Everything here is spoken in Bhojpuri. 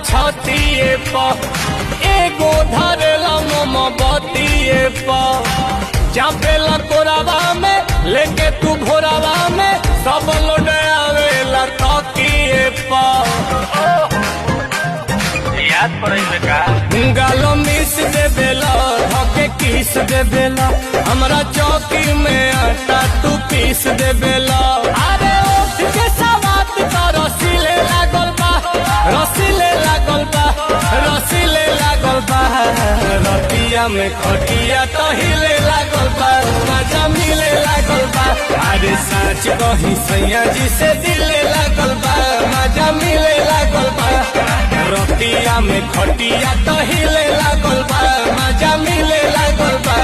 छतिए पर एगो धरेला मोमबत्तिए पर चापेला कोरावा में लेके तू भोरावा में सब लोड आवेला तकिए पर याद पड़े का गालो मिस दे बेला धोके किस दे बेला हमरा चौकी में आटा तू पीस दे बेला अरे उठ के सवात तो रसीले लागल बा रसीले लागल बा रसीले लागल बा रतिया में खटिया तो हिले लागल बा मजा मिले लागल बा अरे सच कही सैया जी से दिले लागल बा मजा मिले लागल बा रतिया में खटिया तो हिले लागल बा मजा मिले लागल बा।